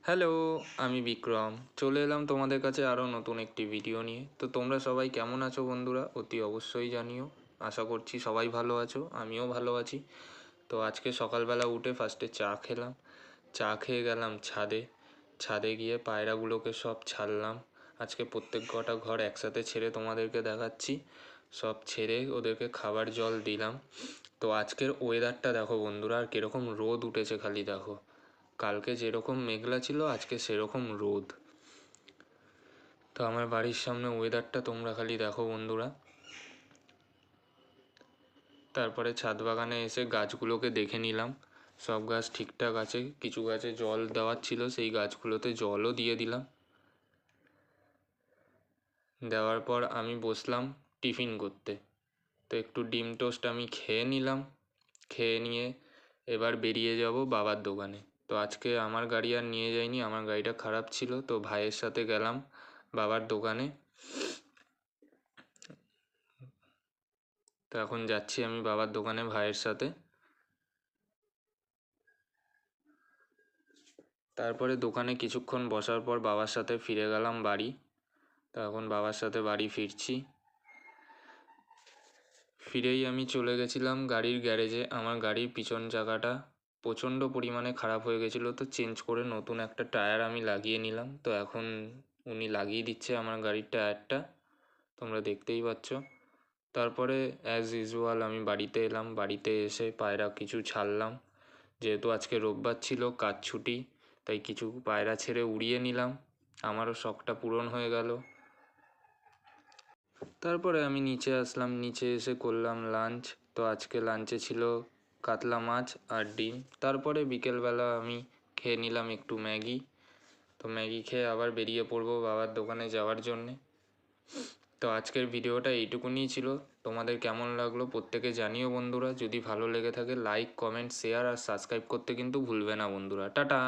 Hello, আমি বিক্রম। চলে এলাম তোমাদের কাছে আরও নতুন একটি ভিডিও নিয়ে। তো তোমরা সবাই কেমন আছো বন্ধুরা? অতি অবশ্যই জানিও। আশা করছি সবাই ভালো আছো, আমিও ভালো আছি। তো আজকে সকালবেলা উঠে ফার্স্টে চা খেলাম। চা খেয়ে গেলাম ছাদে। ছাদে গিয়ে পায়রাগুলোকে সব ছাড়লাম। আজকে প্রত্যেক কটা ঘর একসাথে ছেড়ে তোমাদেরকে দেখাচ্ছি। সব ছেড়ে ওদেরকে খাবার জল দিলাম। তো আজকের ওয়েদারটা দেখো বন্ধুরা, আর কীরকম রোদ উঠেছে খালি দেখো। কালকে যেরকম মেঘলা ছিল আজকে সেরকম রোদ। তো আমার বাড়ির সামনে ওয়েদারটা তোমরা খালি দেখো বন্ধুরা। তারপরে ছাদ বাগানে এসে গাছগুলোকে দেখে নিলাম। সব গাছ ঠিকঠাক আছে, কিছু গাছে জল দেওয়ার ছিল, সেই গাছগুলোতে জলও দিয়ে দিলাম। দেওয়ার পর আমি বসলাম টিফিন করতে। তো একটু ডিম টোস্ট আমি খেয়ে নিলাম। খেয়ে নিয়ে এবার বেরিয়ে যাব বাবার দোকানে। তো আজকে আমার গাড়ি আর নিয়ে যাইনি, আমার গাড়িটা খারাপ ছিল, তো ভাইয়ের সাথে গেলাম বাবার দোকানে। তো এখন যাচ্ছি আমি বাবার দোকানে ভাইয়ের সাথে। তারপরে দোকানে কিছুক্ষণ বসার পর বাবার সাথে ফিরে গেলাম বাড়ি। তো এখন বাবার সাথে বাড়ি ফিরছি। ফিরেই আমি চলে গেছিলাম গাড়ির গ্যারেজে। আমার গাড়ির পিছন চাকাটা প্রচণ্ড পরিমাণে খারাপ হয়ে গেছিলো, তো চেঞ্জ করে নতুন একটা টায়ার আমি লাগিয়ে নিলাম। তো এখন উনি লাগিয়ে দিচ্ছে আমার গাড়ির টায়ারটা, তোমরা দেখতেই পাচ্ছ। তারপরে অ্যাজ ইউজুয়াল আমি বাড়িতে এলাম। বাড়িতে এসে পায়রা কিছু ছাড়লাম, যেহেতু আজকে রোববার ছিল, কাজ ছুটি, তাই কিছু পায়রা ছেড়ে উড়িয়ে নিলাম। আমারও শখটা পূরণ হয়ে গেল। তারপরে আমি নিচে আসলাম, নিচে এসে করলাম লাঞ্চ। তো আজকে লাঞ্চে ছিল কাতলা মাছ আর ডিম। তারপরে বিকেলবেলা আমি খেয়ে নিলাম একটু ম্যাগি। তো ম্যাগি খেয়ে আবার বেরিয়ে পড়বো বাবার দোকানে যাওয়ার জন্যে। তো আজকের ভিডিওটা এইটুকুনিই ছিল। তোমাদের কেমন লাগলো প্রত্যেকে জানিও বন্ধুরা। যদি ভালো লেগে থাকে লাইক, কমেন্ট, শেয়ার আর সাবস্ক্রাইব করতে কিন্তু ভুলবে না বন্ধুরা। টাটা।